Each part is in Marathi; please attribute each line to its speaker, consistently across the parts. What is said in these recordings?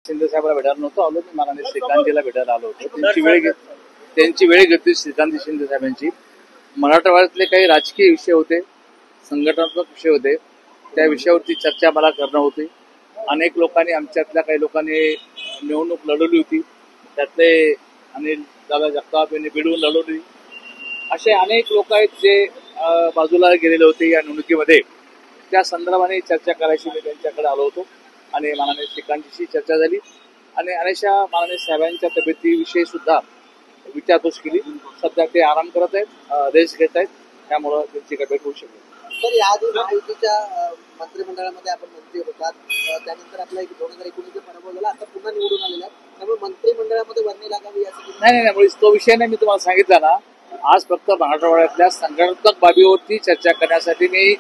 Speaker 1: शिंदे साहेबांना भेटायला नव्हतो आलो, मी माननीय श्रीकांतजीला भेटायला आलो होतो. त्यांची वेळ घेतली श्रीकांत शिंदे साहेबांची. मराठवाड्यातले काही राजकीय विषय होते, संघटनात्मक विषय होते, त्या विषयावरती चर्चा मला करणं होती. अनेक लोकांनी, आमच्यातल्या काही लोकांनी निवडणूक लढवली होती. त्यातले अनिल दादा जगताप यांनी बिडवून लढवली. असे अनेक लोक आहेत जे बाजूला गेलेले होते या निवडणुकीमध्ये. त्या संदर्भाने चर्चा करायची मी त्यांच्याकडे आलो होतो आणि माननीय श्रीकांतजीशी चर्चा झाली आणि अनेकशा माननीय साहेबांच्या तब्येतीविषयी सुद्धा विचारपूस केली. सध्या ते आराम करत आहेत, रेस्ट घेत आहेत, त्यामुळं त्यांची भेट होऊ शकते.
Speaker 2: तर याआधी महायुतीच्या मंत्रिमंडळामध्ये आपण मंत्री होतात, त्यानंतर आपला 2019 पराभव झाला, आता पुन्हा निवडून आलेला आहे, त्यामुळे मंत्रिमंडळामध्ये वर्णी लागावी यासाठी
Speaker 1: नाही, तो विषय नाही. मी तुम्हाला सांगितलं ना, आज फक्त मराठवाड्यातल्या संघटनात्मक बाबीवरती चर्चा करण्यासाठी मी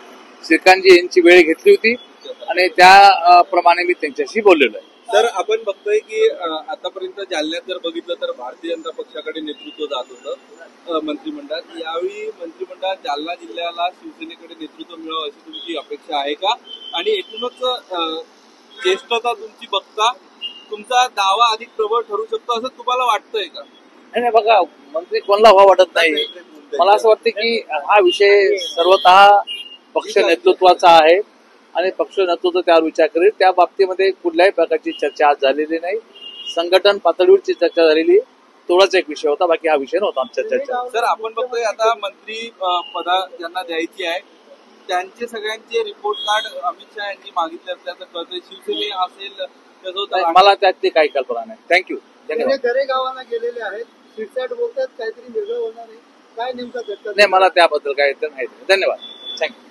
Speaker 1: श्रीकांतजी यांची वेळ घेतली होती आणि त्याप्रमाणे मी त्यांच्याशी बोललेलो आहे.
Speaker 3: सर, आपण बघतोय की आतापर्यंत जालन्यात जर बघितलं तर भारतीय जनता पक्षाकडे नेतृत्व जात होतं मंत्रिमंडळात. यावेळी मंत्रिमंडळात जालना जिल्ह्याला शिवसेनेकडे नेतृत्व मिळावं अशी तुमची अपेक्षा आहे का? आणि एकूणच ज्येष्ठता तुमची बघता तुमचा दावा अधिक प्रबळ ठरू शकतो असं तुम्हाला वाटतंय का?
Speaker 1: नाही, बघा, मंत्री कोणाला व्हावं वाटत नाही. मला असं वाटतं की हा विषय सर्वतः पक्ष नेतृत्वाचा आहे आणि पक्ष नेतृत्व त्यावर विचार करेल. त्या बाबतीमध्ये कुठल्याही प्रकारची चर्चा आज झालेली नाही. संघटन पातळीवरची चर्चा झालेली, तोच एक विषय होता, बाकी हा विषय नव्हता आमच्या चर्चा.
Speaker 3: सर, आपण बघतोय आता मंत्री पदा ज्यांना द्यायची आहे त्यांचे सगळ्यांचे रिपोर्ट कार्ड अमित शहा यांनी मागितले असल्याचं कळतंय. शिवसेने असेल,
Speaker 1: मला त्यातली काही कल्पना नाही. थँक्यू.
Speaker 2: घरे गावाला गेलेले आहेत, शिरसाट बोलतात काहीतरी वेगळं होणार आहे, काय नेमका
Speaker 1: नाही, मला त्याबद्दल काही माहिती नाही. धन्यवाद. थँक्यू.